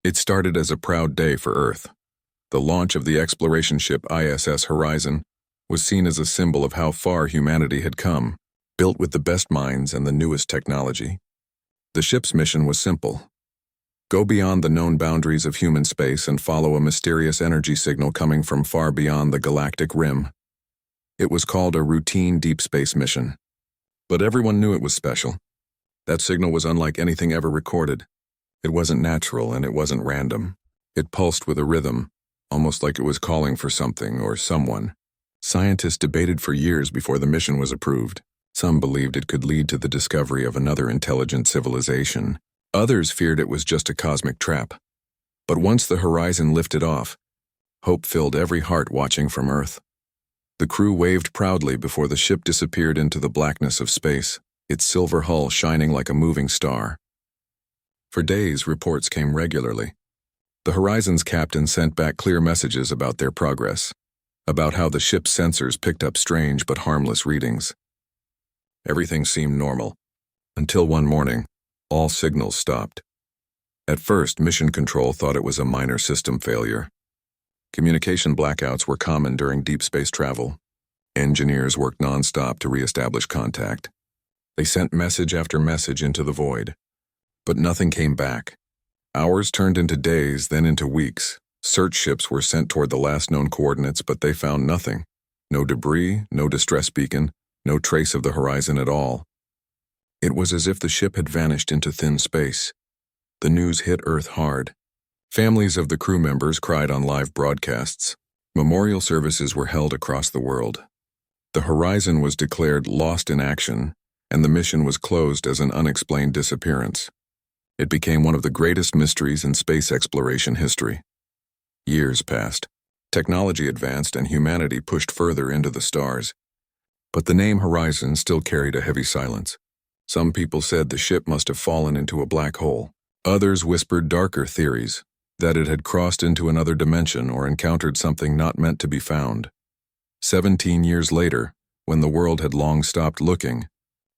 It started as a proud day for Earth. The launch of the exploration ship ISS Horizon was seen as a symbol of how far humanity had come, built with the best minds and the newest technology. The ship's mission was simple: go beyond the known boundaries of human space and follow a mysterious energy signal coming from far beyond the galactic rim. It was called a routine deep space mission. But everyone knew it was special. That signal was unlike anything ever recorded. It wasn't natural and it wasn't random. It pulsed with a rhythm, almost like it was calling for something or someone. Scientists debated for years before the mission was approved. Some believed it could lead to the discovery of another intelligent civilization. Others feared it was just a cosmic trap. But once the horizon lifted off, hope filled every heart watching from Earth. The crew waved proudly before the ship disappeared into the blackness of space, its silver hull shining like a moving star. For days, reports came regularly. The Horizon's captain sent back clear messages about their progress, about how the ship's sensors picked up strange but harmless readings. Everything seemed normal, until one morning, all signals stopped. At first, Mission Control thought it was a minor system failure. Communication blackouts were common during deep space travel. Engineers worked non-stop to re-establish contact. They sent message after message into the void, but nothing came back. Hours turned into days, then into weeks. Search ships were sent toward the last known coordinates, but they found nothing. No debris, no distress beacon, no trace of the horizon at all. It was as if the ship had vanished into thin space. The news hit Earth hard. Families of the crew members cried on live broadcasts. Memorial services were held across the world. The Horizon was declared lost in action, and the mission was closed as an unexplained disappearance. It became one of the greatest mysteries in space exploration history. Years passed. Technology advanced and humanity pushed further into the stars. But the name Horizon still carried a heavy silence. Some people said the ship must have fallen into a black hole. Others whispered darker theories, that it had crossed into another dimension or encountered something not meant to be found. 17 years later, when the world had long stopped looking,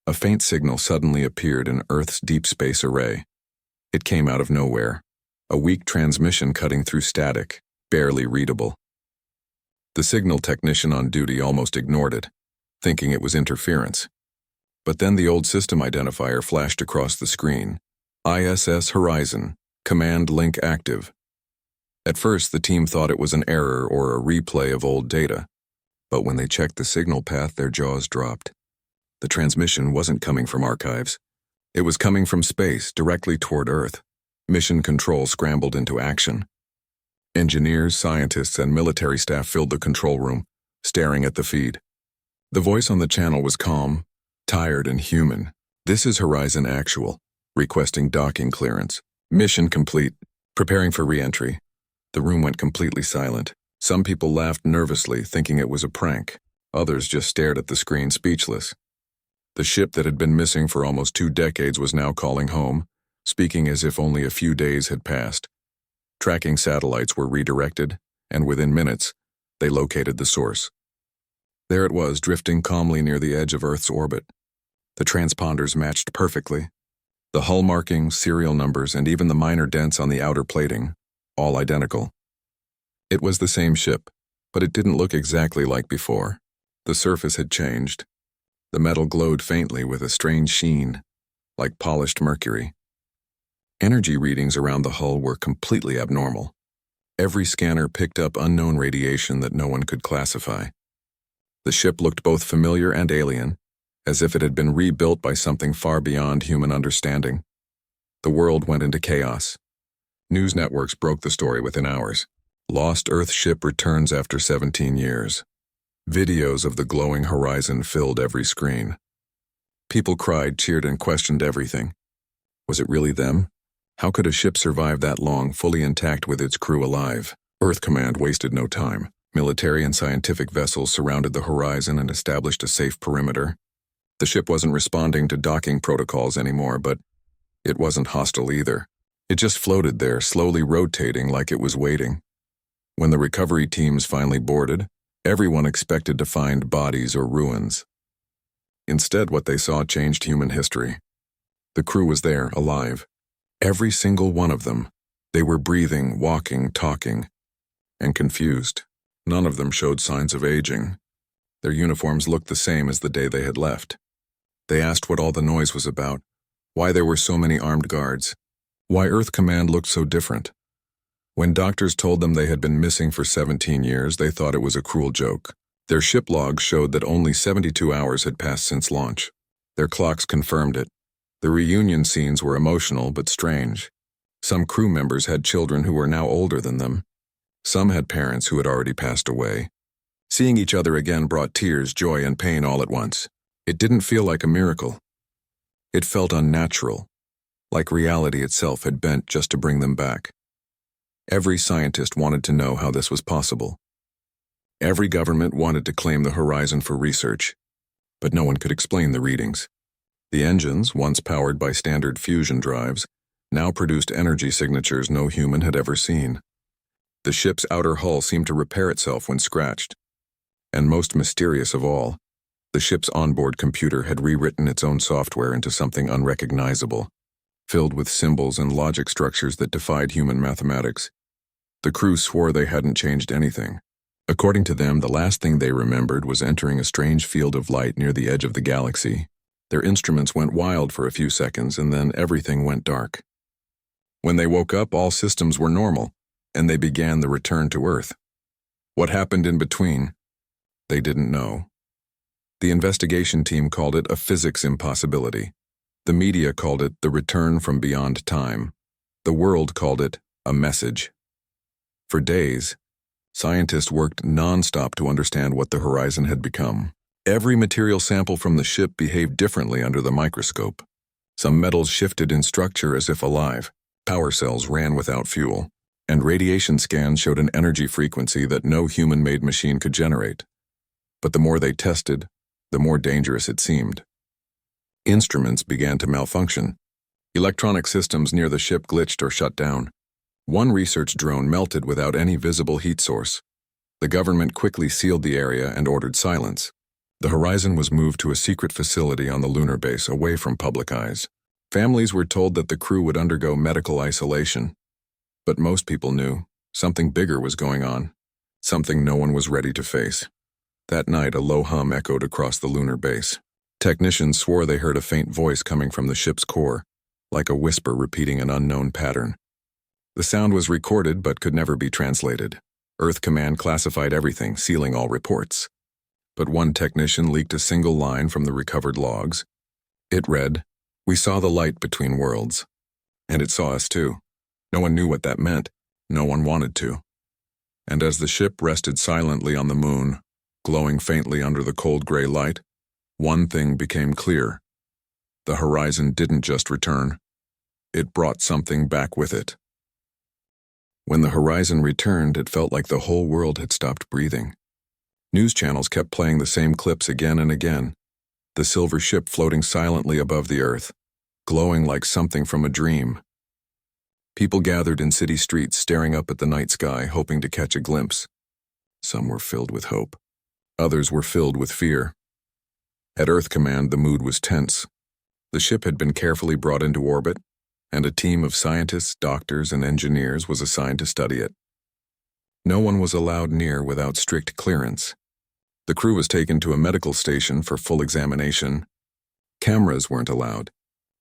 a faint signal suddenly appeared in Earth's deep space array. It came out of nowhere, a weak transmission cutting through static, barely readable. The signal technician on duty almost ignored it, thinking it was interference. But then the old system identifier flashed across the screen. ISS Horizon, command link active. At first, the team thought it was an error or a replay of old data, but when they checked the signal path, their jaws dropped. The transmission wasn't coming from archives. It was coming from space, directly toward Earth. Mission Control scrambled into action. Engineers, scientists, and military staff filled the control room, staring at the feed. The voice on the channel was calm, tired, and human. "This is Horizon Actual, requesting docking clearance. Mission complete. Preparing for re-entry." The room went completely silent. Some people laughed nervously, thinking it was a prank. Others just stared at the screen, speechless. The ship that had been missing for almost 2 decades was now calling home, speaking as if only a few days had passed. Tracking satellites were redirected, and within minutes, they located the source. There it was, drifting calmly near the edge of Earth's orbit. The transponders matched perfectly. The hull markings, serial numbers, and even the minor dents on the outer plating, all identical. It was the same ship, but it didn't look exactly like before. The surface had changed. The metal glowed faintly with a strange sheen, like polished mercury. Energy readings around the hull were completely abnormal. Every scanner picked up unknown radiation that no one could classify. The ship looked both familiar and alien, as if it had been rebuilt by something far beyond human understanding. The world went into chaos. News networks broke the story within hours. Lost Earth ship returns after 17 years. Videos of the glowing horizon filled every screen. People cried, cheered, and questioned everything. Was it really them? How could a ship survive that long, fully intact with its crew alive? Earth Command wasted no time. Military and scientific vessels surrounded the horizon and established a safe perimeter. The ship wasn't responding to docking protocols anymore, but it wasn't hostile either. It just floated there, slowly rotating like it was waiting. When the recovery teams finally boarded, everyone expected to find bodies or ruins. Instead, what they saw changed human history. The crew was there, alive. Every single one of them. They were breathing, walking, talking, and confused. None of them showed signs of aging. Their uniforms looked the same as the day they had left. They asked what all the noise was about, why there were so many armed guards, why Earth Command looked so different. When doctors told them they had been missing for 17 years, they thought it was a cruel joke. Their ship logs showed that only 72 hours had passed since launch. Their clocks confirmed it. The reunion scenes were emotional but strange. Some crew members had children who were now older than them. Some had parents who had already passed away. Seeing each other again brought tears, joy, and pain all at once. It didn't feel like a miracle. It felt unnatural, like reality itself had bent just to bring them back. Every scientist wanted to know how this was possible. Every government wanted to claim the horizon for research, but no one could explain the readings. The engines, once powered by standard fusion drives, now produced energy signatures no human had ever seen. The ship's outer hull seemed to repair itself when scratched. And most mysterious of all, the ship's onboard computer had rewritten its own software into something unrecognizable, filled with symbols and logic structures that defied human mathematics. The crew swore they hadn't changed anything. According to them, the last thing they remembered was entering a strange field of light near the edge of the galaxy. Their instruments went wild for a few seconds, and then everything went dark. When they woke up, all systems were normal, and they began the return to Earth. What happened in between? They didn't know. The investigation team called it a physics impossibility. The media called it the return from beyond time. The world called it a message. For days, scientists worked non-stop to understand what the horizon had become. Every material sample from the ship behaved differently under the microscope. Some metals shifted in structure as if alive. Power cells ran without fuel, and radiation scans showed an energy frequency that no human-made machine could generate. But the more they tested, the more dangerous it seemed. Instruments began to malfunction. Electronic systems near the ship glitched or shut down. One research drone melted without any visible heat source. The government quickly sealed the area and ordered silence. The horizon was moved to a secret facility on the lunar base away from public eyes. Families were told that the crew would undergo medical isolation. But most people knew something bigger was going on, something no one was ready to face. That night, a low hum echoed across the lunar base. Technicians swore they heard a faint voice coming from the ship's core, like a whisper repeating an unknown pattern. The sound was recorded but could never be translated. Earth Command classified everything, sealing all reports. But one technician leaked a single line from the recovered logs. It read, "We saw the light between worlds." And it saw us too. No one knew what that meant. No one wanted to. And as the ship rested silently on the moon, glowing faintly under the cold gray light, one thing became clear. The horizon didn't just return. It brought something back with it. When the horizon returned, it felt like the whole world had stopped breathing. News channels kept playing the same clips again and again. The silver ship floating silently above the earth, glowing like something from a dream. People gathered in city streets, staring up at the night sky, hoping to catch a glimpse. Some were filled with hope. Others were filled with fear. At Earth Command, the mood was tense. The ship had been carefully brought into orbit, and a team of scientists, doctors, and engineers was assigned to study it. No one was allowed near without strict clearance. The crew was taken to a medical station for full examination. Cameras weren't allowed.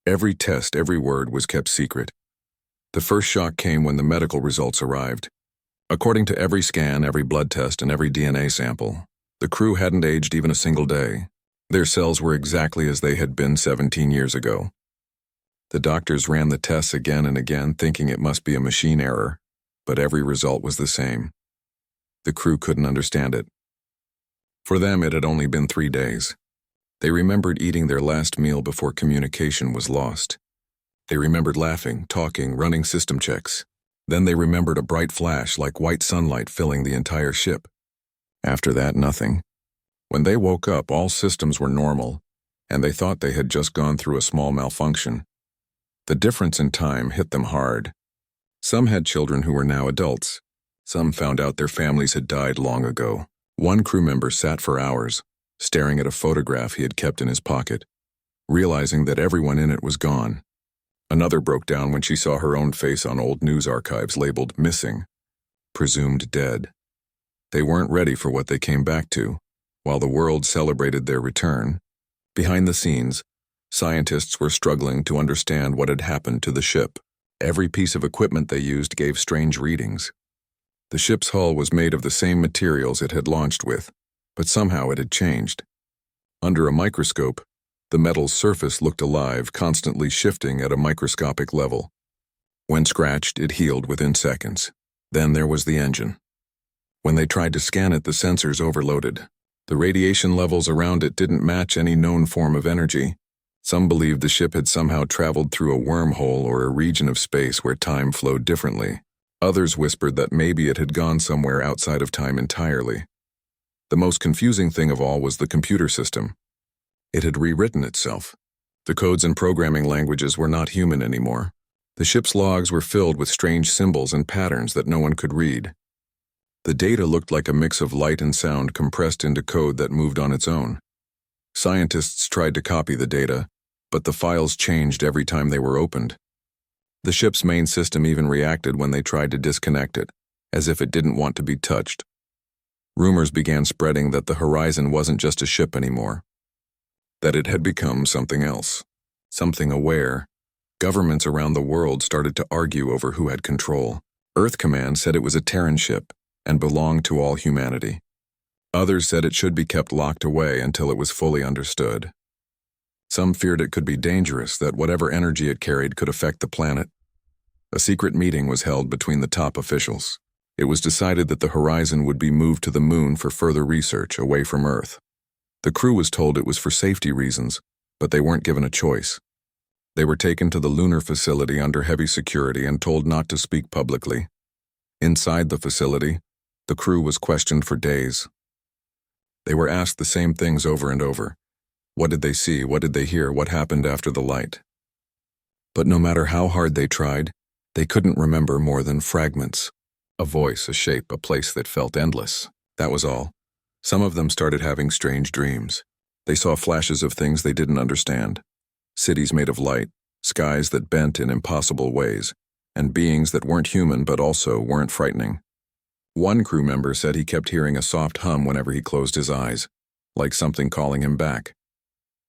Every test, every word was kept secret. The first shock came when the medical results arrived. According to every scan, every blood test, and every DNA sample, the crew hadn't aged even a single day. Their cells were exactly as they had been 17 years ago. The doctors ran the tests again and again, thinking it must be a machine error, but every result was the same. The crew couldn't understand it. For them, it had only been 3 days. They remembered eating their last meal before communication was lost. They remembered laughing, talking, running system checks. Then they remembered a bright flash like white sunlight filling the entire ship. After that, nothing. When they woke up, all systems were normal, and they thought they had just gone through a small malfunction. The difference in time hit them hard. Some had children who were now adults. Some found out their families had died long ago. One crew member sat for hours, staring at a photograph he had kept in his pocket, realizing that everyone in it was gone. Another broke down when she saw her own face on old news archives labeled missing, presumed dead. They weren't ready for what they came back to. While the world celebrated their return, behind the scenes, scientists were struggling to understand what had happened to the ship. Every piece of equipment they used gave strange readings. The ship's hull was made of the same materials it had launched with, but somehow it had changed. Under a microscope, the metal's surface looked alive, constantly shifting at a microscopic level. When scratched, it healed within seconds. Then there was the engine. When they tried to scan it, the sensors overloaded. The radiation levels around it didn't match any known form of energy. Some believed the ship had somehow traveled through a wormhole or a region of space where time flowed differently. Others whispered that maybe it had gone somewhere outside of time entirely. The most confusing thing of all was the computer system. It had rewritten itself. The codes and programming languages were not human anymore. The ship's logs were filled with strange symbols and patterns that no one could read. The data looked like a mix of light and sound compressed into code that moved on its own. Scientists tried to copy the data, but the files changed every time they were opened. The ship's main system even reacted when they tried to disconnect it, as if it didn't want to be touched. Rumors began spreading that the Horizon wasn't just a ship anymore, that it had become something else, something aware. Governments around the world started to argue over who had control. Earth Command said it was a Terran ship and belonged to all humanity. Others said it should be kept locked away until it was fully understood. Some feared it could be dangerous, that whatever energy it carried could affect the planet. A secret meeting was held between the top officials. It was decided that the Horizon would be moved to the moon for further research away from Earth. The crew was told it was for safety reasons, but they weren't given a choice. They were taken to the lunar facility under heavy security and told not to speak publicly. Inside the facility, the crew was questioned for days. They were asked the same things over and over. What did they see? What did they hear? What happened after the light? But no matter how hard they tried, they couldn't remember more than fragments. A voice, a shape, a place that felt endless. That was all. Some of them started having strange dreams. They saw flashes of things they didn't understand. Cities made of light, skies that bent in impossible ways, and beings that weren't human but also weren't frightening. One crew member said he kept hearing a soft hum whenever he closed his eyes, like something calling him back.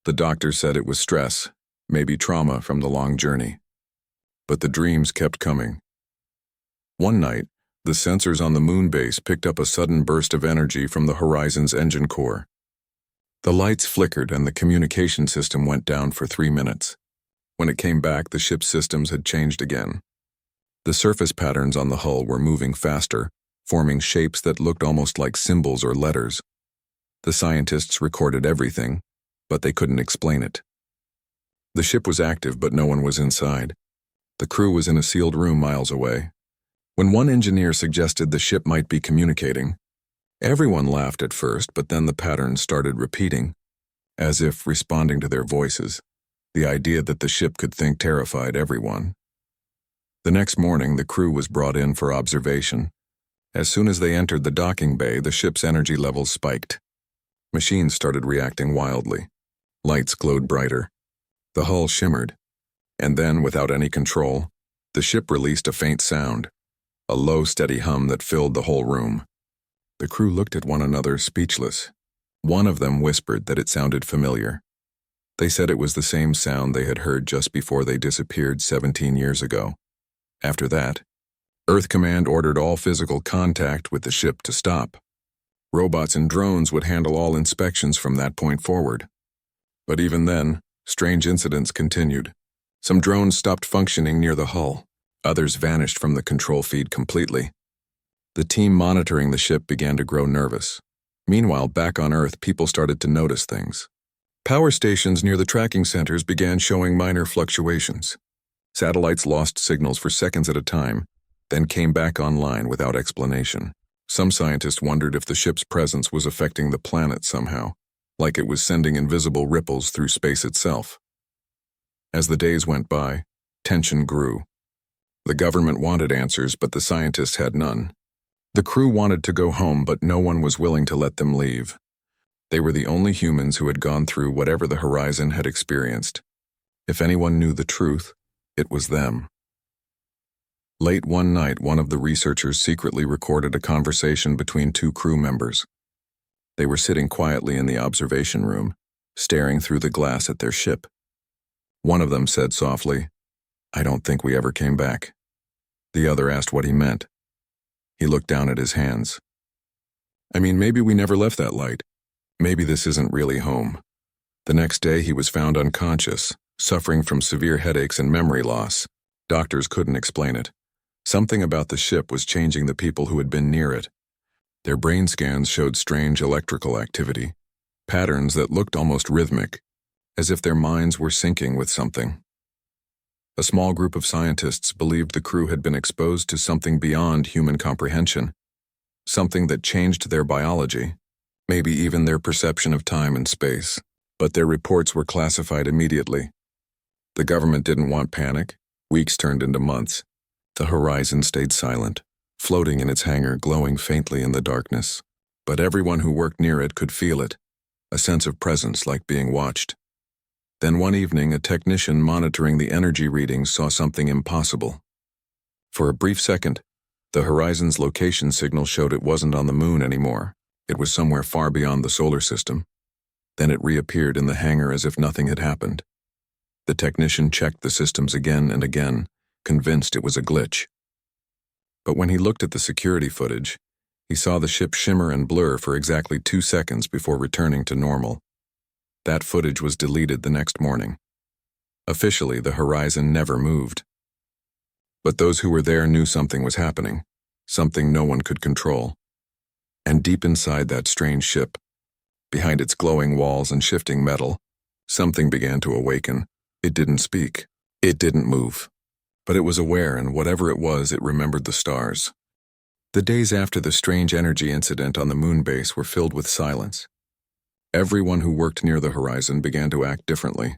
The doctor said it was stress, maybe trauma from the long journey. But the dreams kept coming. One night, the sensors on the moon base picked up a sudden burst of energy from the Horizon's engine core. The lights flickered and the communication system went down for 3 minutes. When it came back, the ship's systems had changed again. The surface patterns on the hull were moving faster, forming shapes that looked almost like symbols or letters. The scientists recorded everything, but they couldn't explain it. The ship was active, but no one was inside. The crew was in a sealed room miles away. When one engineer suggested the ship might be communicating, everyone laughed at first, but then the patterns started repeating, as if responding to their voices. The idea that the ship could think terrified everyone. The next morning, the crew was brought in for observation. As soon as they entered the docking bay, the ship's energy levels spiked. Machines started reacting wildly. Lights glowed brighter. The hull shimmered. And then, without any control, the ship released a faint sound, a low, steady hum that filled the whole room. The crew looked at one another, speechless. One of them whispered that it sounded familiar. They said it was the same sound they had heard just before they disappeared 17 years ago. After that, Earth Command ordered all physical contact with the ship to stop. Robots and drones would handle all inspections from that point forward. But even then, strange incidents continued. Some drones stopped functioning near the hull. Others vanished from the control feed completely. The team monitoring the ship began to grow nervous. Meanwhile, back on Earth, people started to notice things. Power stations near the tracking centers began showing minor fluctuations. Satellites lost signals for seconds at a time, then came back online without explanation. Some scientists wondered if the ship's presence was affecting the planet somehow, like it was sending invisible ripples through space itself. As the days went by, tension grew. The government wanted answers, but the scientists had none. The crew wanted to go home, but no one was willing to let them leave. They were the only humans who had gone through whatever the Horizon had experienced. If anyone knew the truth, It was them. Late one night, one of the researchers secretly recorded a conversation between two crew members. They were sitting quietly in the observation room, staring through the glass at their ship. One of them said softly, "I don't think we ever came back." The other asked what he meant. He looked down at his hands. "I mean, maybe we never left that light. Maybe this isn't really home." The next day he was found unconscious, suffering from severe headaches and memory loss. Doctors couldn't explain it. Something about the ship was changing the people who had been near it. Their brain scans showed strange electrical activity, patterns that looked almost rhythmic, as if their minds were syncing with something. A small group of scientists believed the crew had been exposed to something beyond human comprehension, something that changed their biology, maybe even their perception of time and space. But their reports were classified immediately. The government didn't want panic. Weeks turned into months. The horizon stayed silent, floating in its hangar, glowing faintly in the darkness. But everyone who worked near it could feel it, a sense of presence like being watched. Then one evening, a technician monitoring the energy readings saw something impossible. For a brief second, the horizon's location signal showed it wasn't on the moon anymore. It was somewhere far beyond the solar system. Then it reappeared in the hangar as if nothing had happened. The technician checked the systems again and again, convinced it was a glitch. But when he looked at the security footage, he saw the ship shimmer and blur for exactly 2 seconds before returning to normal. That footage was deleted the next morning. Officially, the horizon never moved. But those who were there knew something was happening, something no one could control. And deep inside that strange ship, behind its glowing walls and shifting metal, something began to awaken. It didn't speak. It didn't move. But it was aware, and whatever it was, it remembered the stars. The days after the strange energy incident on the moon base were filled with silence. Everyone who worked near the horizon began to act differently.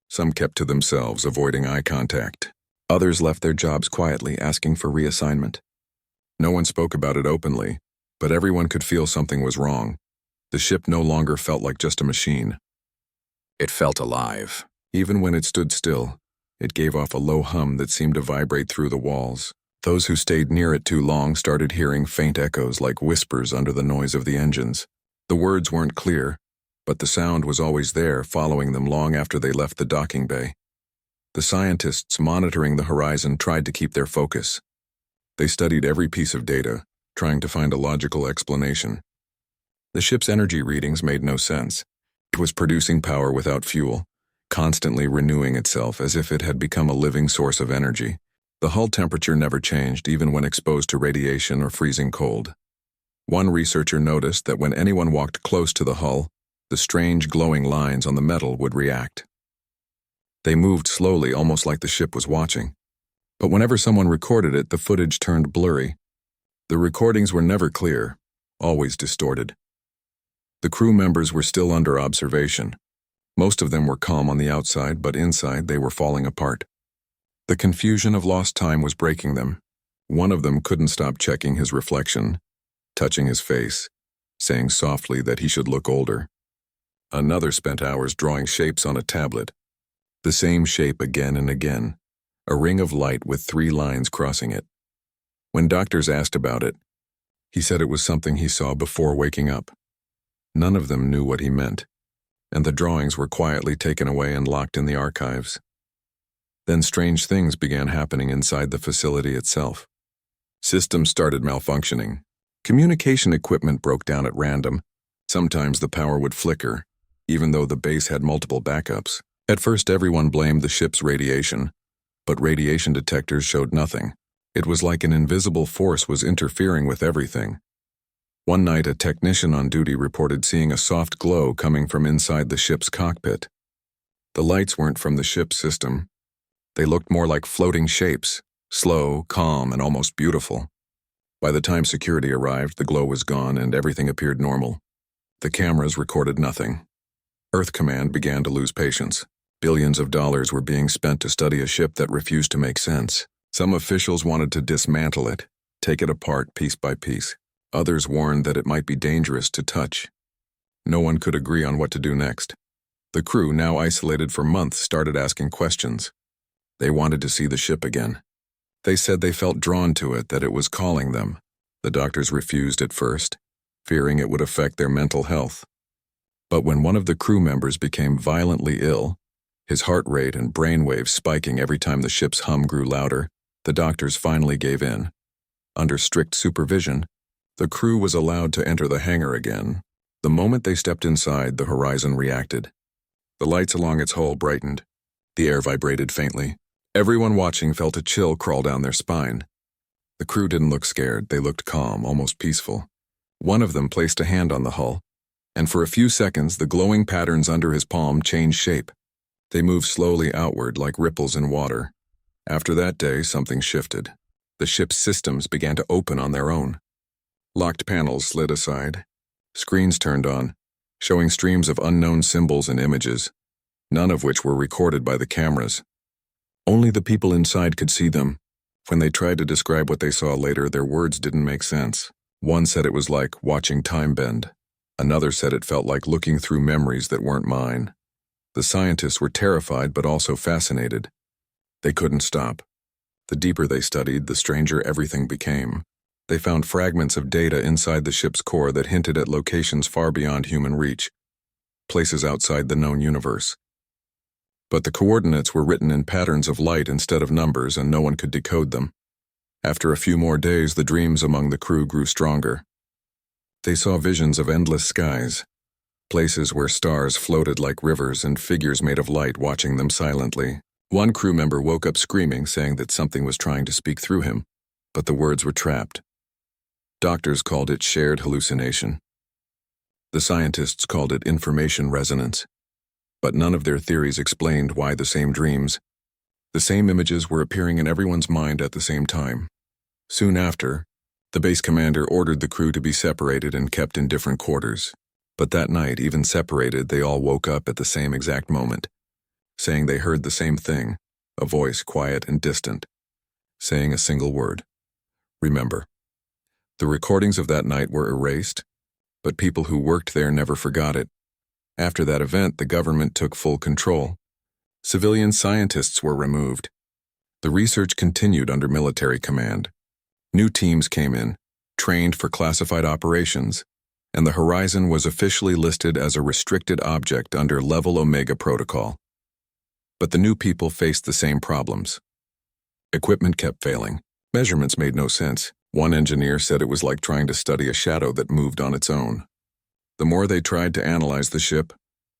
Some kept to themselves, avoiding eye contact. Others left their jobs quietly, asking for reassignment. No one spoke about it openly, but everyone could feel something was wrong. The ship no longer felt like just a machine. It felt alive. Even when it stood still, it gave off a low hum that seemed to vibrate through the walls. Those who stayed near it too long started hearing faint echoes like whispers under the noise of the engines. The words weren't clear, but the sound was always there, following them long after they left the docking bay. The scientists monitoring the horizon tried to keep their focus. They studied every piece of data, trying to find a logical explanation. The ship's energy readings made no sense. It was producing power without fuel, constantly renewing itself as if it had become a living source of energy. The hull temperature never changed, even when exposed to radiation or freezing cold. One researcher noticed that when anyone walked close to the hull, the strange glowing lines on the metal would react. They moved slowly, almost like the ship was watching. But whenever someone recorded it, the footage turned blurry. The recordings were never clear, always distorted. The crew members were still under observation. Most of them were calm on the outside, but inside they were falling apart. The confusion of lost time was breaking them. One of them couldn't stop checking his reflection, touching his face, saying softly that he should look older. Another spent hours drawing shapes on a tablet. The same shape again and again, a ring of light with 3 lines crossing it. When doctors asked about it, he said it was something he saw before waking up. None of them knew what he meant, and the drawings were quietly taken away and locked in the archives. Then strange things began happening inside the facility itself. Systems started malfunctioning. Communication equipment broke down at random. Sometimes the power would flicker, even though the base had multiple backups. At first, everyone blamed the ship's radiation, but radiation detectors showed nothing. It was like an invisible force was interfering with everything. One night, a technician on duty reported seeing a soft glow coming from inside the ship's cockpit. The lights weren't from the ship's system. They looked more like floating shapes, slow, calm, and almost beautiful. By the time security arrived, the glow was gone and everything appeared normal. The cameras recorded nothing. Earth Command began to lose patience. Billions of dollars were being spent to study a ship that refused to make sense. Some officials wanted to dismantle it, take it apart piece by piece. Others warned that it might be dangerous to touch. No one could agree on what to do next. The crew, now isolated for months, started asking questions. They wanted to see the ship again. They said they felt drawn to it, that it was calling them. The doctors refused at first, fearing it would affect their mental health. But when one of the crew members became violently ill, his heart rate and brainwaves spiking every time the ship's hum grew louder, the doctors finally gave in. Under strict supervision, the crew was allowed to enter the hangar again. The moment they stepped inside, the horizon reacted. The lights along its hull brightened. The air vibrated faintly. Everyone watching felt a chill crawl down their spine. The crew didn't look scared. They looked calm, almost peaceful. One of them placed a hand on the hull, and for a few seconds, the glowing patterns under his palm changed shape. They moved slowly outward like ripples in water. After that day, something shifted. The ship's systems began to open on their own. Locked panels slid aside. Screens turned on, showing streams of unknown symbols and images, none of which were recorded by the cameras. Only the people inside could see them. When they tried to describe what they saw later, their words didn't make sense. One said it was like watching time bend. Another said it felt like looking through memories that weren't mine. The scientists were terrified but also fascinated. They couldn't stop. The deeper they studied, the stranger everything became. They found fragments of data inside the ship's core that hinted at locations far beyond human reach, places outside the known universe. But the coordinates were written in patterns of light instead of numbers, and no one could decode them. After a few more days, the dreams among the crew grew stronger. They saw visions of endless skies, places where stars floated like rivers and figures made of light watching them silently. One crew member woke up screaming, saying that something was trying to speak through him, but the words were trapped. Doctors called it shared hallucination. The scientists called it information resonance. But none of their theories explained why the same dreams, the same images were appearing in everyone's mind at the same time. Soon after, the base commander ordered the crew to be separated and kept in different quarters. But that night, even separated, they all woke up at the same exact moment, saying they heard the same thing, a voice quiet and distant, saying a single word: remember. The recordings of that night were erased, but people who worked there never forgot it. After that event, the government took full control. Civilian scientists were removed. The research continued under military command. New teams came in, trained for classified operations, and the horizon was officially listed as a restricted object under Level Omega Protocol. But the new people faced the same problems. Equipment kept failing. Measurements made no sense. One engineer said it was like trying to study a shadow that moved on its own. The more they tried to analyze the ship,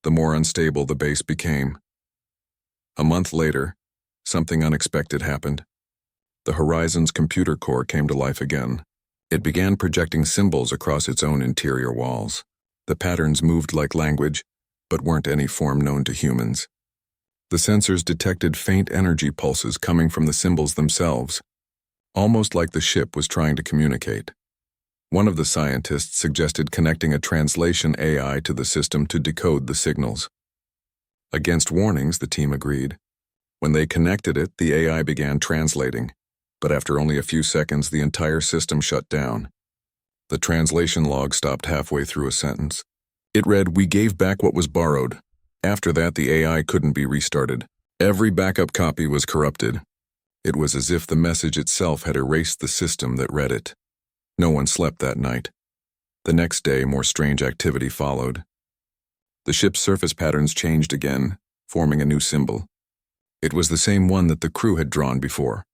the more unstable the base became. A month later, something unexpected happened. The Horizon's computer core came to life again. It began projecting symbols across its own interior walls. The patterns moved like language, but weren't any form known to humans. The sensors detected faint energy pulses coming from the symbols themselves, almost like the ship was trying to communicate. One of the scientists suggested connecting a translation AI to the system to decode the signals. Against warnings, the team agreed. When they connected it, the AI began translating, but after only a few seconds, the entire system shut down. The translation log stopped halfway through a sentence. It read, "We gave back what was borrowed." After that, the AI couldn't be restarted. Every backup copy was corrupted. It was as if the message itself had erased the system that read it. No one slept that night. The next day, more strange activity followed. The ship's surface patterns changed again, forming a new symbol. It was the same one that the crew had drawn before,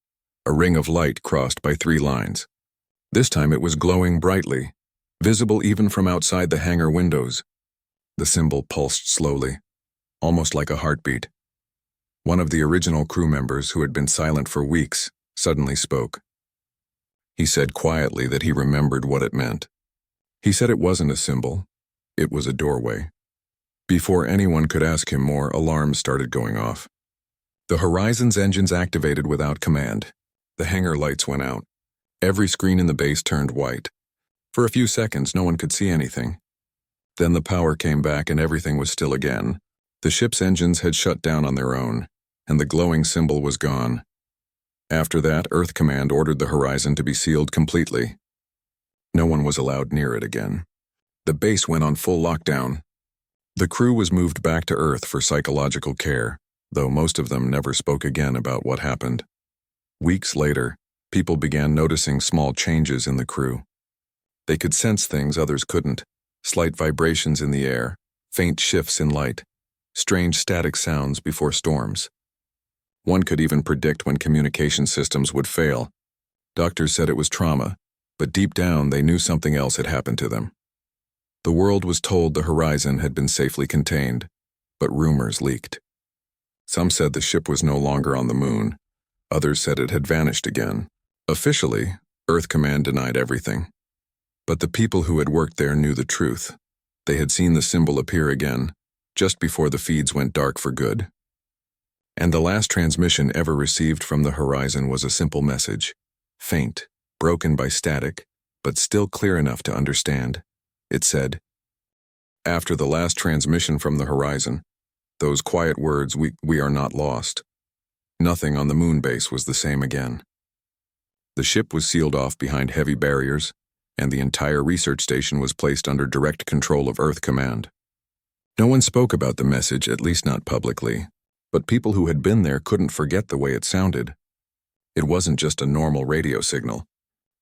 a ring of light crossed by 3 lines. This time it was glowing brightly, visible even from outside the hangar windows. The symbol pulsed slowly, almost like a heartbeat. One of the original crew members, who had been silent for weeks, suddenly spoke. He said quietly that he remembered what it meant. He said it wasn't a symbol, it was a doorway. Before anyone could ask him more, alarms started going off. The Horizon's engines activated without command. The hangar lights went out. Every screen in the base turned white. For a few seconds, no one could see anything. Then the power came back and everything was still again. The ship's engines had shut down on their own, and the glowing symbol was gone. After that, Earth Command ordered the Horizon to be sealed completely. No one was allowed near it again. The base went on full lockdown. The crew was moved back to Earth for psychological care. though most of them never spoke again about what happened. Weeks later, people began noticing small changes in the crew. They could sense things others couldn't: slight vibrations in the air, faint shifts in light, strange static sounds before storms. One could even predict when communication systems would fail. Doctors said it was trauma, but deep down they knew something else had happened to them. The world was told the horizon had been safely contained, but rumors leaked. Some said the ship was no longer on the moon. Others said it had vanished again. Officially, Earth Command denied everything. But the people who had worked there knew the truth. They had seen the symbol appear again, just before the feeds went dark for good. And the last transmission ever received from the horizon was a simple message, faint, broken by static, but still clear enough to understand. It said, "After the last transmission from the horizon, those quiet words, we are not lost." Nothing on the moon base was the same again. The ship was sealed off behind heavy barriers, and the entire research station was placed under direct control of Earth Command. No one spoke about the message, at least not publicly, but people who had been there couldn't forget the way it sounded. It wasn't just a normal radio signal.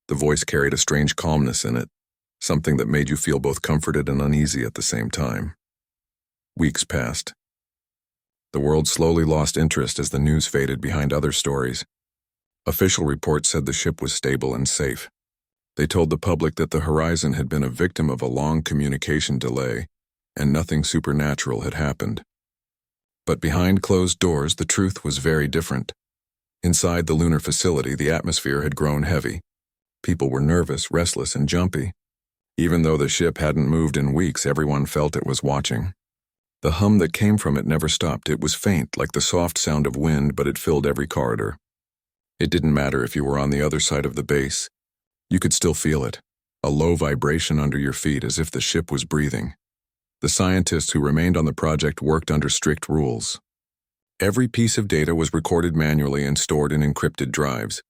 The voice carried a strange calmness in it, something that made you feel both comforted and uneasy at the same time. Weeks passed. The world slowly lost interest as the news faded behind other stories. Official reports said the ship was stable and safe. They told the public that the horizon had been a victim of a long communication delay, and nothing supernatural had happened. But behind closed doors, the truth was very different. Inside the lunar facility, the atmosphere had grown heavy. People were nervous, restless, and jumpy. Even though the ship hadn't moved in weeks, everyone felt it was watching. The hum that came from it never stopped. It was faint, like the soft sound of wind, but it filled every corridor. It didn't matter if you were on the other side of the base. You could still feel it, a low vibration under your feet, as if the ship was breathing. The scientists who remained on the project worked under strict rules. Every piece of data was recorded manually and stored in encrypted drives.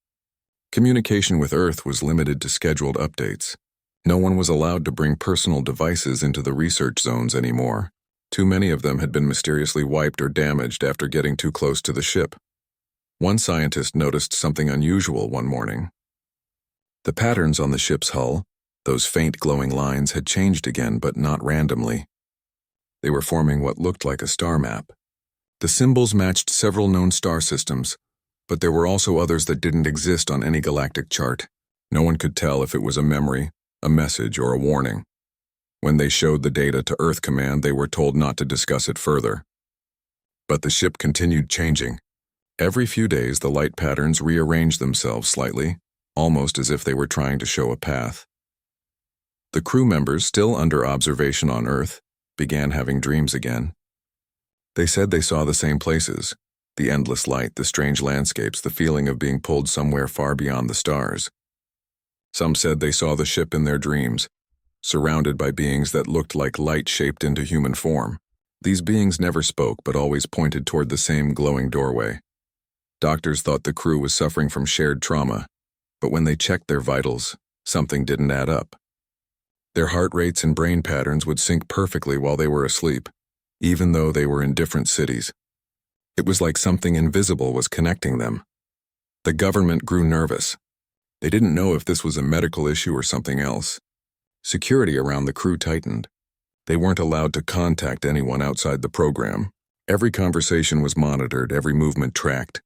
Communication with Earth was limited to scheduled updates. No one was allowed to bring personal devices into the research zones anymore. Too many of them had been mysteriously wiped or damaged after getting too close to the ship. One scientist noticed something unusual one morning. The patterns on the ship's hull, those faint glowing lines, had changed again, but not randomly. They were forming what looked like a star map. The symbols matched several known star systems, but there were also others that didn't exist on any galactic chart. No one could tell if it was a memory, a message, or a warning. When they showed the data to Earth Command, they were told not to discuss it further. But the ship continued changing. Every few days, the light patterns rearranged themselves slightly, almost as if they were trying to show a path. The crew members, still under observation on Earth, began having dreams again. They said they saw the same places: the endless light, the strange landscapes, the feeling of being pulled somewhere far beyond the stars. Some said they saw the ship in their dreams, surrounded by beings that looked like light shaped into human form. These beings never spoke, but always pointed toward the same glowing doorway. Doctors thought the crew was suffering from shared trauma, but when they checked their vitals, something didn't add up. Their heart rates and brain patterns would sync perfectly while they were asleep, even though they were in different cities. It was like something invisible was connecting them. The government grew nervous. They didn't know if this was a medical issue or something else. Security around the crew tightened. They weren't allowed to contact anyone outside the program. Every conversation was monitored, every movement tracked.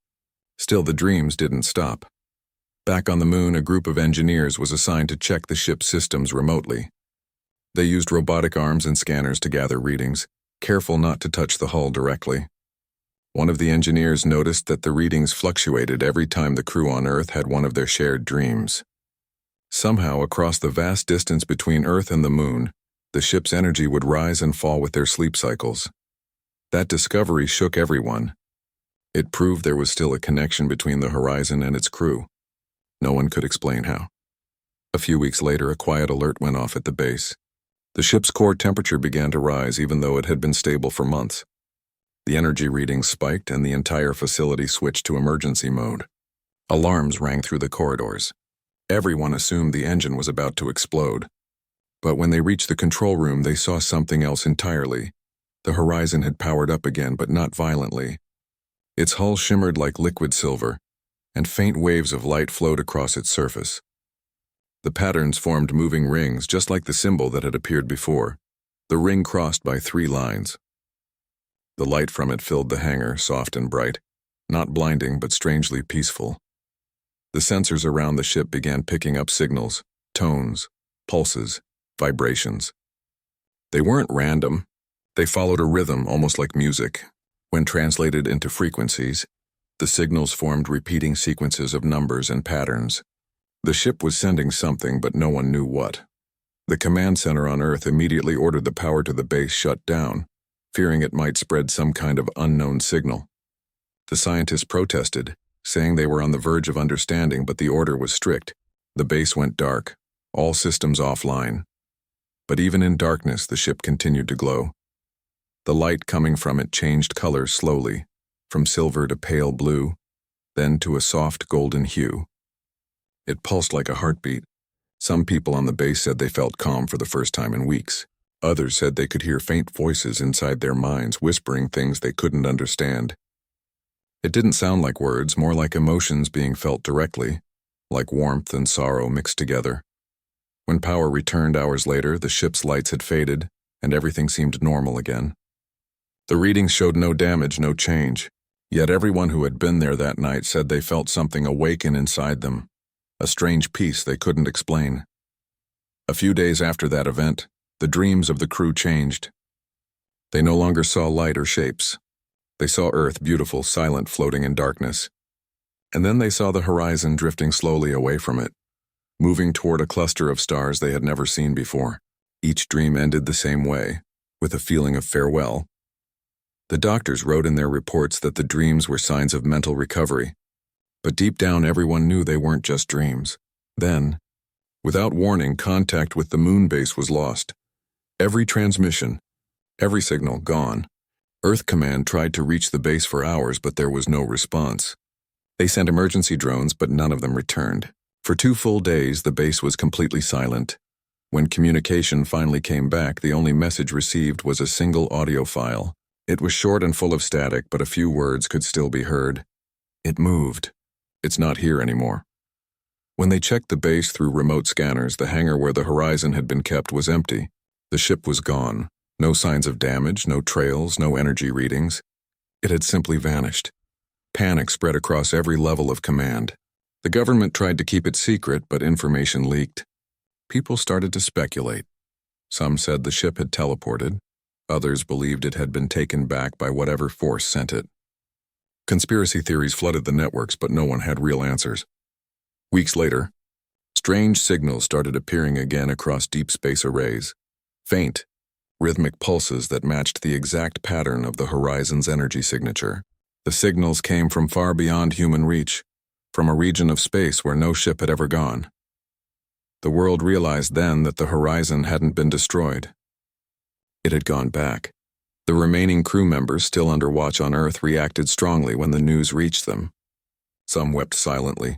Still, the dreams didn't stop. Back on the moon, a group of engineers was assigned to check the ship's systems remotely. They used robotic arms and scanners to gather readings, careful not to touch the hull directly. One of the engineers noticed that the readings fluctuated every time the crew on Earth had one of their shared dreams. Somehow, across the vast distance between Earth and the moon, the ship's energy would rise and fall with their sleep cycles. That discovery shook everyone. It proved there was still a connection between the horizon and its crew. No one could explain how. A few weeks later, a quiet alert went off at the base. The ship's core temperature began to rise, even though it had been stable for months. The energy readings spiked, and the entire facility switched to emergency mode. Alarms rang through the corridors. Everyone assumed the engine was about to explode. But when they reached the control room, they saw something else entirely. The horizon had powered up again, but not violently. Its hull shimmered like liquid silver, and faint waves of light flowed across its surface. The patterns formed moving rings, just like the symbol that had appeared before, the ring crossed by 3 lines. The light from it filled the hangar, soft and bright, not blinding but strangely peaceful. The sensors around the ship began picking up signals, tones, pulses, vibrations. They weren't random. They followed a rhythm, almost like music. When translated into frequencies, the signals formed repeating sequences of numbers and patterns. The ship was sending something, but no one knew what. The command center on Earth immediately ordered the power to the base shut down, fearing it might spread some kind of unknown signal. The scientists protested, saying they were on the verge of understanding, but the order was strict. The base went dark, all systems offline. But even in darkness, the ship continued to glow. The light coming from it changed color slowly, from silver to pale blue, then to a soft golden hue. It pulsed like a heartbeat. Some people on the base said they felt calm for the first time in weeks. Others said they could hear faint voices inside their minds whispering things they couldn't understand. It didn't sound like words, more like emotions being felt directly, like warmth and sorrow mixed together. When power returned hours later, the ship's lights had faded, and everything seemed normal again. The readings showed no damage, no change, yet everyone who had been there that night said they felt something awaken inside them, a strange peace they couldn't explain. A few days after that event, the dreams of the crew changed. They no longer saw light or shapes. They saw Earth beautiful, silent, floating in darkness. And then they saw the horizon drifting slowly away from it, moving toward a cluster of stars they had never seen before. Each dream ended the same way, with a feeling of farewell. The doctors wrote in their reports that the dreams were signs of mental recovery, but deep down everyone knew they weren't just dreams. Then, without warning, contact with the moon base was lost. Every transmission, every signal gone. Earth Command tried to reach the base for hours, but there was no response. They sent emergency drones, but none of them returned. For 2 full days, the base was completely silent. When communication finally came back, the only message received was a single audio file. It was short and full of static, but a few words could still be heard. It moved. It's not here anymore. When they checked the base through remote scanners, the hangar where the horizon had been kept was empty. The ship was gone. No signs of damage, no trails, no energy readings. It had simply vanished. Panic spread across every level of command. The government tried to keep it secret, but information leaked. People started to speculate. Some said the ship had teleported. Others believed it had been taken back by whatever force sent it. Conspiracy theories flooded the networks, but no one had real answers. Weeks later, strange signals started appearing again across deep space arrays. Faint, rhythmic pulses that matched the exact pattern of the horizon's energy signature. The signals came from far beyond human reach, from a region of space where no ship had ever gone. The world realized then that the horizon hadn't been destroyed. It had gone back. The remaining crew members still under watch on Earth reacted strongly when the news reached them. Some wept silently.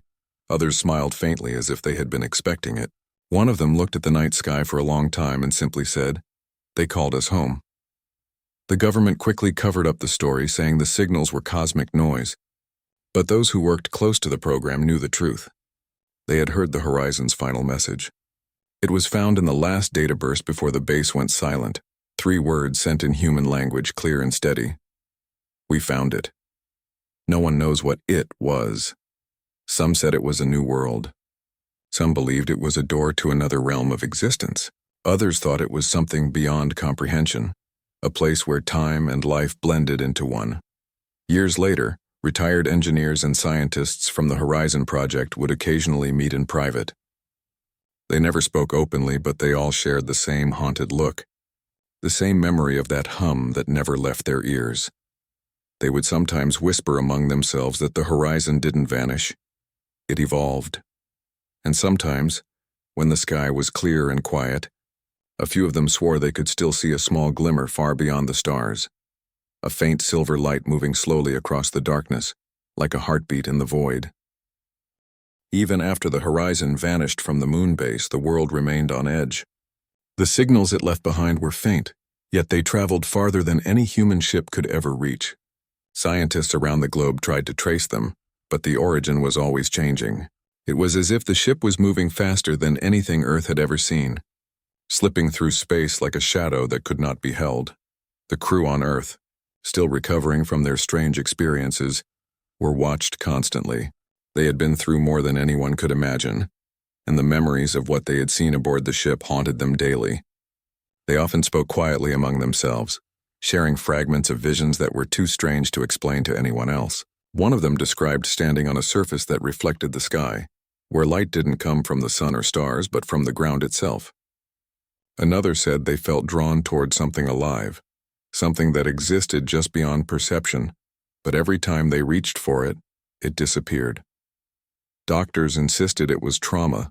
Others smiled faintly as if they had been expecting it. One of them looked at the night sky for a long time and simply said, "They called us home." The government quickly covered up the story, saying the signals were cosmic noise. But those who worked close to the program knew the truth. They had heard the horizon's final message. It was found in the last data burst before the base went silent. 3 words sent in human language, clear and steady. "We found it." No one knows what it was. Some said it was a new world. Some believed it was a door to another realm of existence. Others thought it was something beyond comprehension, a place where time and life blended into one. Years later, retired engineers and scientists from the Horizon Project would occasionally meet in private. They never spoke openly, but they all shared the same haunted look, the same memory of that hum that never left their ears. They would sometimes whisper among themselves that the horizon didn't vanish. It evolved. And sometimes, when the sky was clear and quiet, a few of them swore they could still see a small glimmer far beyond the stars, a faint silver light moving slowly across the darkness, like a heartbeat in the void. Even after the horizon vanished from the moon base, the world remained on edge. The signals it left behind were faint, yet they traveled farther than any human ship could ever reach. Scientists around the globe tried to trace them, but the origin was always changing. It was as if the ship was moving faster than anything Earth had ever seen, slipping through space like a shadow that could not be held. The crew on Earth, still recovering from their strange experiences, were watched constantly. They had been through more than anyone could imagine, and the memories of what they had seen aboard the ship haunted them daily. They often spoke quietly among themselves, sharing fragments of visions that were too strange to explain to anyone else. One of them described standing on a surface that reflected the sky, where light didn't come from the sun or stars but from the ground itself. Another said they felt drawn toward something alive, something that existed just beyond perception, but every time they reached for it, it disappeared. Doctors insisted it was trauma.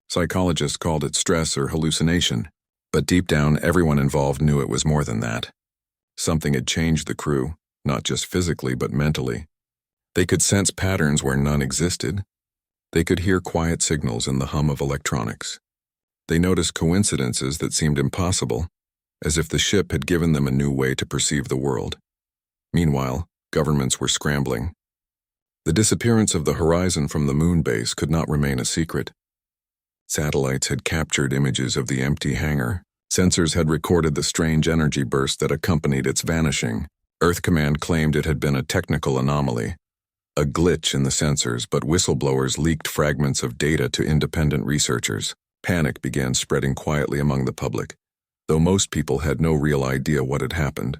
Psychologists called it stress or hallucination, but deep down everyone involved knew it was more than that. Something had changed the crew, not just physically but mentally. They could sense patterns where none existed. They could hear quiet signals in the hum of electronics. They noticed coincidences that seemed impossible, as if the ship had given them a new way to perceive the world. Meanwhile, governments were scrambling. The disappearance of the horizon from the moon base could not remain a secret. Satellites had captured images of the empty hangar. Sensors had recorded the strange energy burst that accompanied its vanishing. Earth Command claimed it had been a technical anomaly, a glitch in the sensors, but whistleblowers leaked fragments of data to independent researchers. Panic began spreading quietly among the public, though most people had no real idea what had happened.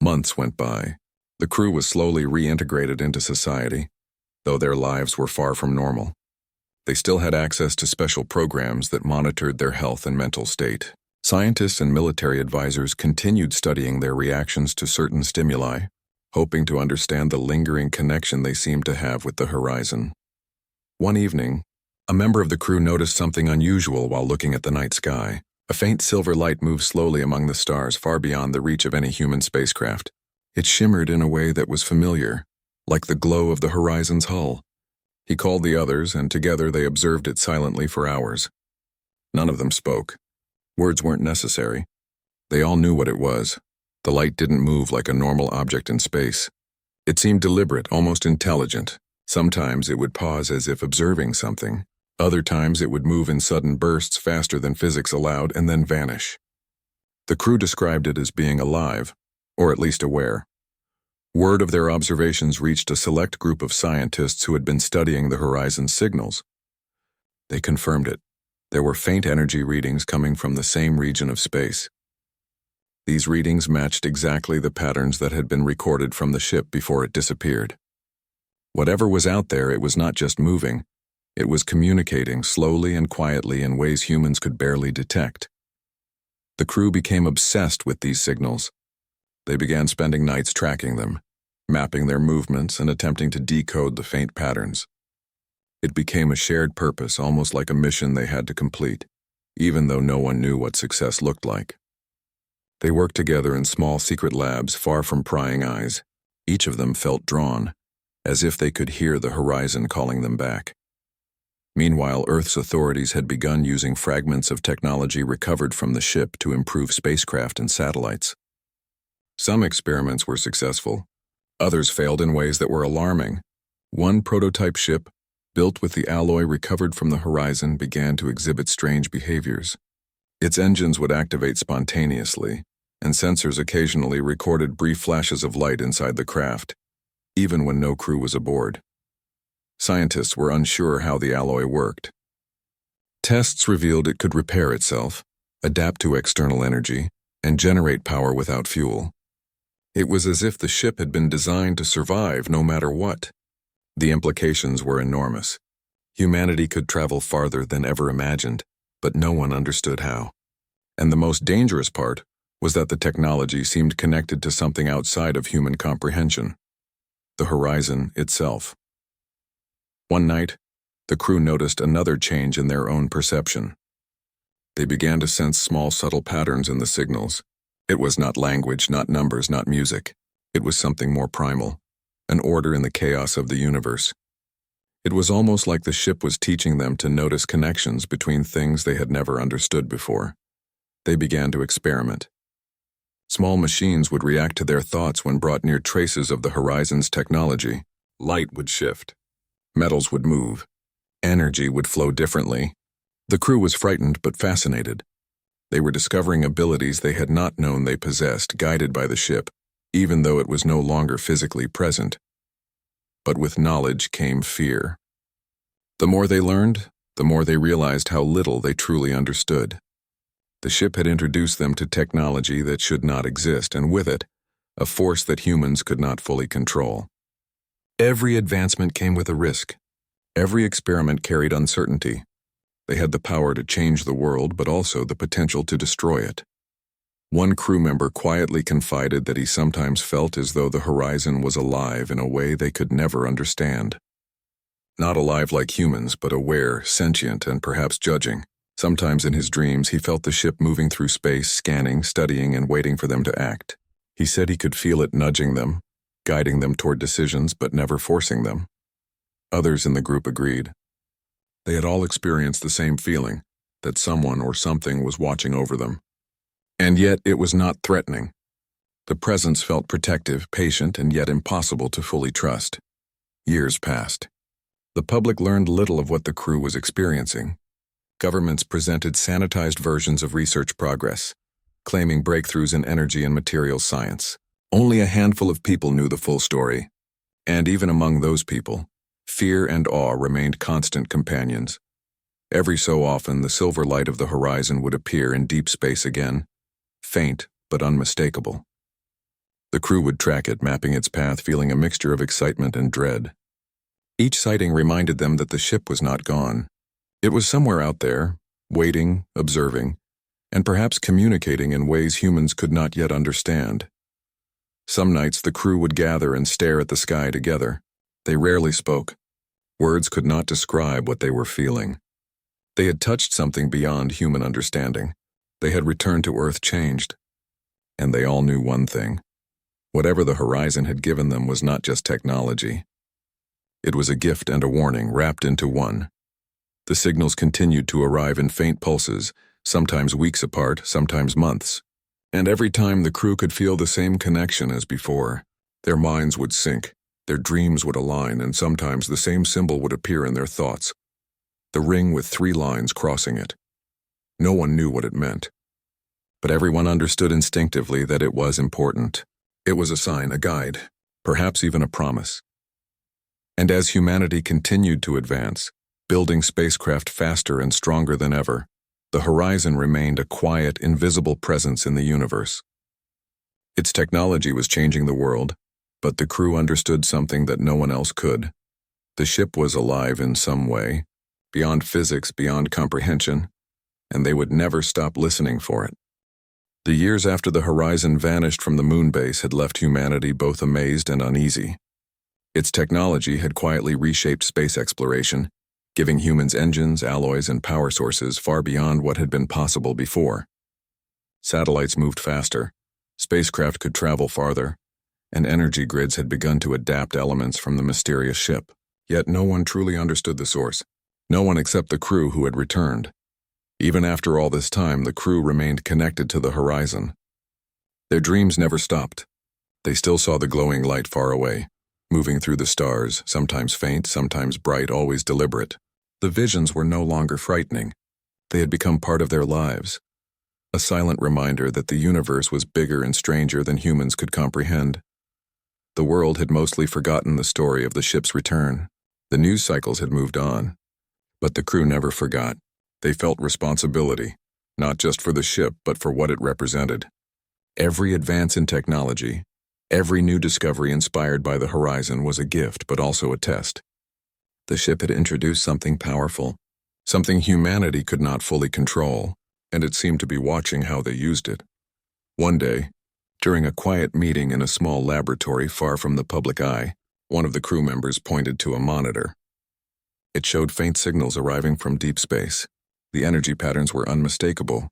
Months went by. The crew was slowly reintegrated into society, though their lives were far from normal. They still had access to special programs that monitored their health and mental state. Scientists and military advisors continued studying their reactions to certain stimuli, hoping to understand the lingering connection they seemed to have with the horizon. One evening, a member of the crew noticed something unusual while looking at the night sky. A faint silver light moved slowly among the stars far beyond the reach of any human spacecraft. It shimmered in a way that was familiar, like the glow of the horizon's hull. He called the others, and together they observed it silently for hours. None of them spoke. Words weren't necessary. They all knew what it was. The light didn't move like a normal object in space. It seemed deliberate, almost intelligent. Sometimes it would pause as if observing something. Other times it would move in sudden bursts faster than physics allowed and then vanish. The crew described it as being alive, or at least aware. Word of their observations reached a select group of scientists who had been studying the horizon's signals. They confirmed it. There were faint energy readings coming from the same region of space. These readings matched exactly the patterns that had been recorded from the ship before it disappeared. Whatever was out there, it was not just moving. It was communicating slowly and quietly in ways humans could barely detect. The crew became obsessed with these signals. They began spending nights tracking them, mapping their movements and attempting to decode the faint patterns. It became a shared purpose, almost like a mission they had to complete, even though no one knew what success looked like. They worked together in small secret labs far from prying eyes. Each of them felt drawn, as if they could hear the horizon calling them back. Meanwhile, Earth's authorities had begun using fragments of technology recovered from the ship to improve spacecraft and satellites. Some experiments were successful. Others failed in ways that were alarming. One prototype ship, built with the alloy recovered from the horizon, began to exhibit strange behaviors. Its engines would activate spontaneously, and sensors occasionally recorded brief flashes of light inside the craft, even when no crew was aboard. Scientists were unsure how the alloy worked. Tests revealed it could repair itself, adapt to external energy, and generate power without fuel. It was as if the ship had been designed to survive no matter what. The implications were enormous. Humanity could travel farther than ever imagined, but no one understood how. And the most dangerous part was that the technology seemed connected to something outside of human comprehension: the horizon itself. One night, the crew noticed another change in their own perception. They began to sense small, subtle patterns in the signals. It was not language, not numbers, not music. It was something more primal, an order in the chaos of the universe. It was almost like the ship was teaching them to notice connections between things they had never understood before. They began to experiment. Small machines would react to their thoughts when brought near traces of the horizon's technology. Light would shift. Metals would move. Energy would flow differently. The crew was frightened but fascinated. They were discovering abilities they had not known they possessed, guided by the ship, even though it was no longer physically present. But with knowledge came fear. The more they learned, the more they realized how little they truly understood. The ship had introduced them to technology that should not exist, and with it, a force that humans could not fully control. Every advancement came with a risk. Every experiment carried uncertainty. They had the power to change the world, but also the potential to destroy it. One crew member quietly confided that he sometimes felt as though the horizon was alive in a way they could never understand. Not alive like humans, but aware, sentient, and perhaps judging. Sometimes in his dreams, he felt the ship moving through space, scanning, studying, and waiting for them to act. He said he could feel it nudging them, guiding them toward decisions, but never forcing them. Others in the group agreed. They had all experienced the same feeling, that someone or something was watching over them. And yet it was not threatening. The presence felt protective, patient, and yet impossible to fully trust. Years passed. The public learned little of what the crew was experiencing. Governments presented sanitized versions of research progress, claiming breakthroughs in energy and materials science. Only a handful of people knew the full story. And even among those people, fear and awe remained constant companions. Every so often, the silver light of the horizon would appear in deep space again, faint but unmistakable. The crew would track it, mapping its path, feeling a mixture of excitement and dread. Each sighting reminded them that the ship was not gone. It was somewhere out there, waiting, observing, and perhaps communicating in ways humans could not yet understand. Some nights the crew would gather and stare at the sky together. They rarely spoke. Words could not describe what they were feeling. They had touched something beyond human understanding. They had returned to Earth changed. And they all knew one thing. Whatever the horizon had given them was not just technology. It was a gift and a warning wrapped into one. The signals continued to arrive in faint pulses, sometimes weeks apart, sometimes months. And every time the crew could feel the same connection as before. Their minds would sync. Their dreams would align, and sometimes the same symbol would appear in their thoughts. The ring with 3 lines crossing it. No one knew what it meant. But everyone understood instinctively that it was important. It was a sign, a guide, perhaps even a promise. And as humanity continued to advance, building spacecraft faster and stronger than ever, the horizon remained a quiet, invisible presence in the universe. Its technology was changing the world, but the crew understood something that no one else could. The ship was alive in some way, beyond physics, beyond comprehension, and they would never stop listening for it. The years after the horizon vanished from the moon base had left humanity both amazed and uneasy. Its technology had quietly reshaped space exploration, giving humans engines, alloys, and power sources far beyond what had been possible before. Satellites moved faster, spacecraft could travel farther, and energy grids had begun to adapt elements from the mysterious ship. Yet no one truly understood the source. No one except the crew who had returned. Even after all this time, the crew remained connected to the horizon. Their dreams never stopped. They still saw the glowing light far away, moving through the stars, sometimes faint, sometimes bright, always deliberate. The visions were no longer frightening. They had become part of their lives. A silent reminder that the universe was bigger and stranger than humans could comprehend. The world had mostly forgotten the story of the ship's return. The news cycles had moved on. But the crew never forgot. They felt responsibility, not just for the ship, but for what it represented. Every advance in technology, every new discovery inspired by the horizon was a gift, but also a test. The ship had introduced something powerful, something humanity could not fully control, and it seemed to be watching how they used it. One day, during a quiet meeting in a small laboratory far from the public eye, one of the crew members pointed to a monitor. It showed faint signals arriving from deep space. The energy patterns were unmistakable.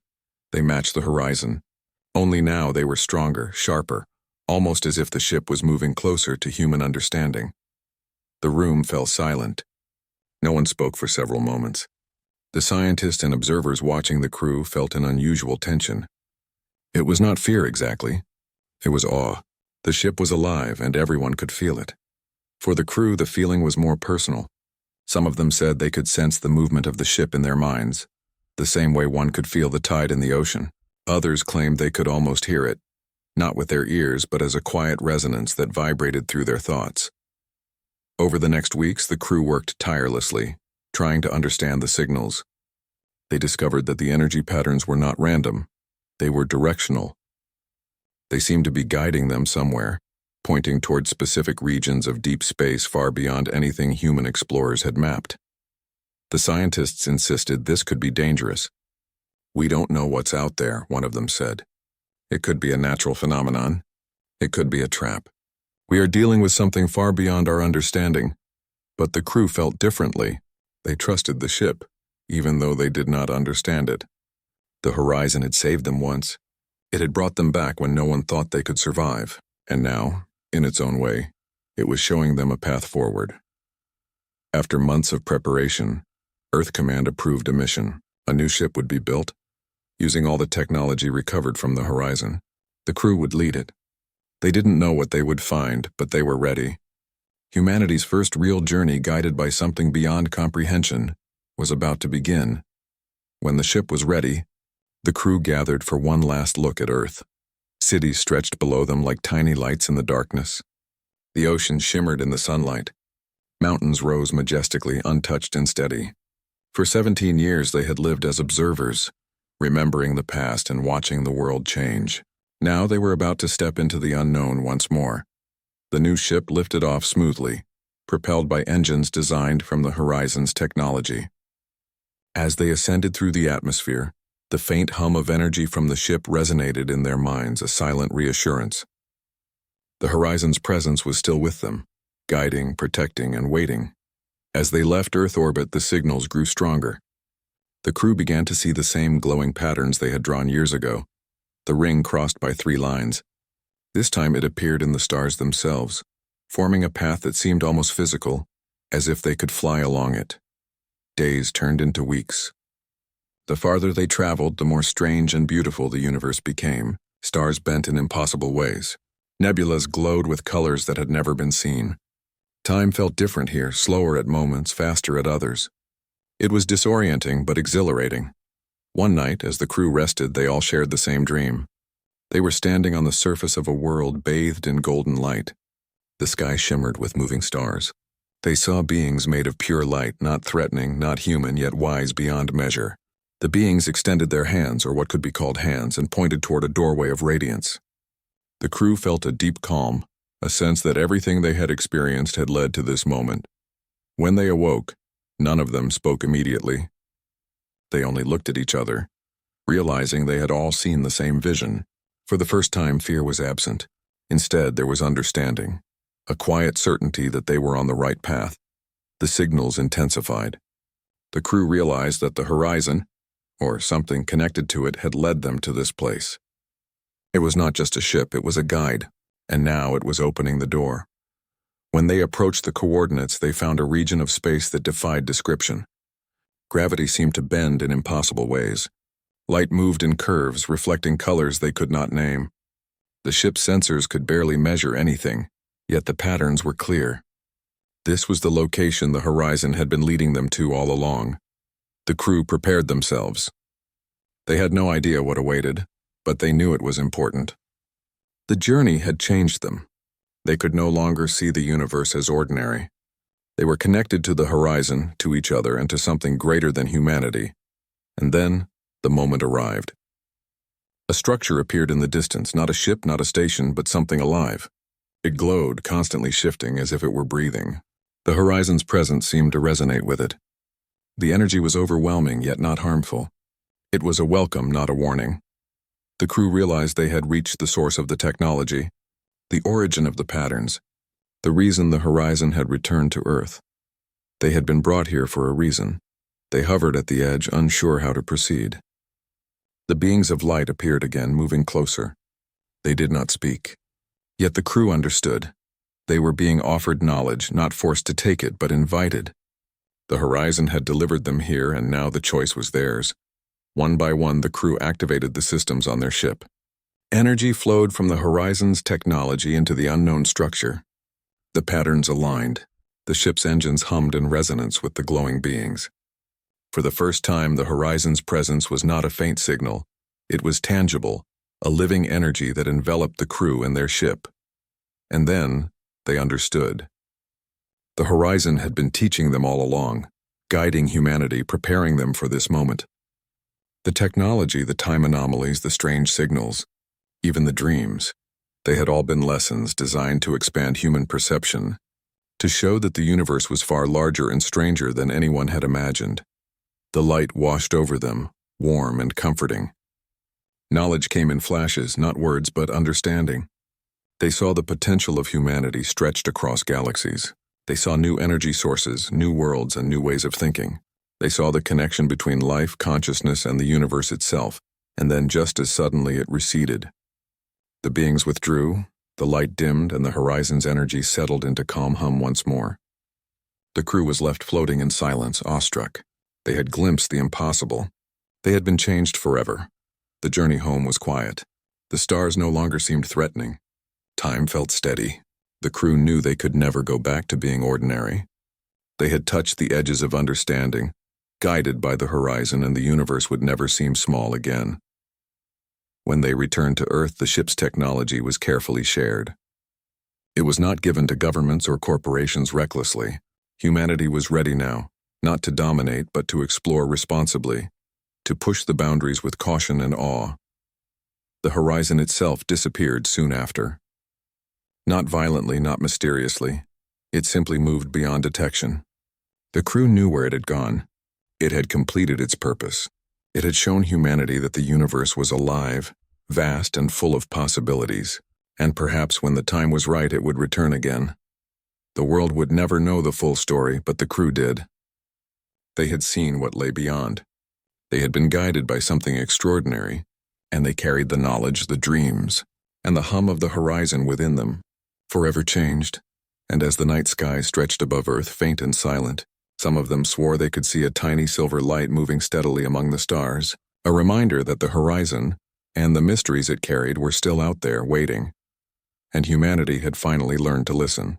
They matched the horizon. Only now they were stronger, sharper, almost as if the ship was moving closer to human understanding. The room fell silent. No one spoke for several moments. The scientists and observers watching the crew felt an unusual tension. It was not fear exactly. It was awe. The ship was alive and everyone could feel it. For the crew, the feeling was more personal. Some of them said they could sense the movement of the ship in their minds, the same way one could feel the tide in the ocean. Others claimed they could almost hear it, not with their ears but as a quiet resonance that vibrated through their thoughts. Over the next weeks, the crew worked tirelessly, trying to understand the signals. They discovered that the energy patterns were not random. They were directional. They seemed to be guiding them somewhere, pointing toward specific regions of deep space far beyond anything human explorers had mapped. The scientists insisted this could be dangerous. "We don't know what's out there," one of them said. "It could be a natural phenomenon. It could be a trap. We are dealing with something far beyond our understanding." But the crew felt differently. They trusted the ship, even though they did not understand it. The horizon had saved them once. It had brought them back when no one thought they could survive. And now, in its own way, it was showing them a path forward. After months of preparation, Earth Command approved a mission. A new ship would be built, using all the technology recovered from the horizon. The crew would lead it. They didn't know what they would find, but they were ready. Humanity's first real journey, guided by something beyond comprehension, was about to begin. When the ship was ready, the crew gathered for one last look at Earth. Cities stretched below them like tiny lights in the darkness. The ocean shimmered in the sunlight. Mountains rose majestically, untouched and steady. For 17 years they had lived as observers, remembering the past and watching the world change. Now they were about to step into the unknown once more. The new ship lifted off smoothly, propelled by engines designed from the horizon's technology. As they ascended through the atmosphere, the faint hum of energy from the ship resonated in their minds, a silent reassurance. The horizon's presence was still with them, guiding, protecting, and waiting. As they left Earth orbit, the signals grew stronger. The crew began to see the same glowing patterns they had drawn years ago, the ring crossed by 3 lines. This time it appeared in the stars themselves, forming a path that seemed almost physical, as if they could fly along it. Days turned into weeks. The farther they traveled, the more strange and beautiful the universe became. Stars bent in impossible ways. Nebulas glowed with colors that had never been seen. Time felt different here, slower at moments, faster at others. It was disorienting but exhilarating. One night, as the crew rested, they all shared the same dream. They were standing on the surface of a world bathed in golden light. The sky shimmered with moving stars. They saw beings made of pure light, not threatening, not human, yet wise beyond measure. The beings extended their hands, or what could be called hands, and pointed toward a doorway of radiance. The crew felt a deep calm, a sense that everything they had experienced had led to this moment. When they awoke, none of them spoke immediately. They only looked at each other, realizing they had all seen the same vision. For the first time, fear was absent. Instead, there was understanding, a quiet certainty that they were on the right path. The signals intensified. The crew realized that the horizon, or something connected to it, had led them to this place. It was not just a ship, it was a guide, and now it was opening the door. When they approached the coordinates, they found a region of space that defied description. Gravity seemed to bend in impossible ways. Light moved in curves, reflecting colors they could not name. The ship's sensors could barely measure anything, yet the patterns were clear. This was the location the horizon had been leading them to all along. The crew prepared themselves. They had no idea what awaited, but they knew it was important. The journey had changed them. They could no longer see the universe as ordinary. They were connected to the horizon, to each other, and to something greater than humanity. And then, the moment arrived. A structure appeared in the distance, not a ship, not a station, but something alive. It glowed, constantly shifting as if it were breathing. The horizon's presence seemed to resonate with it. The energy was overwhelming, yet not harmful. It was a welcome, not a warning. The crew realized they had reached the source of the technology, the origin of the patterns, the reason the horizon had returned to Earth. They had been brought here for a reason. They hovered at the edge, unsure how to proceed. The beings of light appeared again, moving closer. They did not speak. Yet the crew understood. They were being offered knowledge, not forced to take it, but invited. The horizon had delivered them here, and now the choice was theirs. One by one, the crew activated the systems on their ship. Energy flowed from the horizon's technology into the unknown structure. The patterns aligned. The ship's engines hummed in resonance with the glowing beings. For the first time, the horizon's presence was not a faint signal. It was tangible, a living energy that enveloped the crew and their ship. And then, they understood. The horizon had been teaching them all along, guiding humanity, preparing them for this moment. The technology, the time anomalies, the strange signals, even the dreams, they had all been lessons designed to expand human perception, to show that the universe was far larger and stranger than anyone had imagined. The light washed over them, warm and comforting. Knowledge came in flashes, not words, but understanding. They saw the potential of humanity stretched across galaxies. They saw new energy sources, new worlds, and new ways of thinking. They saw the connection between life, consciousness, and the universe itself, and then just as suddenly it receded. The beings withdrew, the light dimmed, and the horizon's energy settled into calm hum once more. The crew was left floating in silence, awestruck. They had glimpsed the impossible. They had been changed forever. The journey home was quiet. The stars no longer seemed threatening. Time felt steady. The crew knew they could never go back to being ordinary. They had touched the edges of understanding, guided by the horizon, and the universe would never seem small again. When they returned to Earth, the ship's technology was carefully shared. It was not given to governments or corporations recklessly. Humanity was ready now, not to dominate, but to explore responsibly, to push the boundaries with caution and awe. The horizon itself disappeared soon after. Not violently, not mysteriously. It simply moved beyond detection. The crew knew where it had gone. It had completed its purpose. It had shown humanity that the universe was alive, vast, and full of possibilities, and perhaps when the time was right it would return again. The world would never know the full story, but the crew did. They had seen what lay beyond. They had been guided by something extraordinary, and they carried the knowledge, the dreams, and the hum of the horizon within them, forever changed. And as the night sky stretched above Earth, faint and silent, some of them swore they could see a tiny silver light moving steadily among the stars, a reminder that the horizon and the mysteries it carried were still out there, waiting. And humanity had finally learned to listen.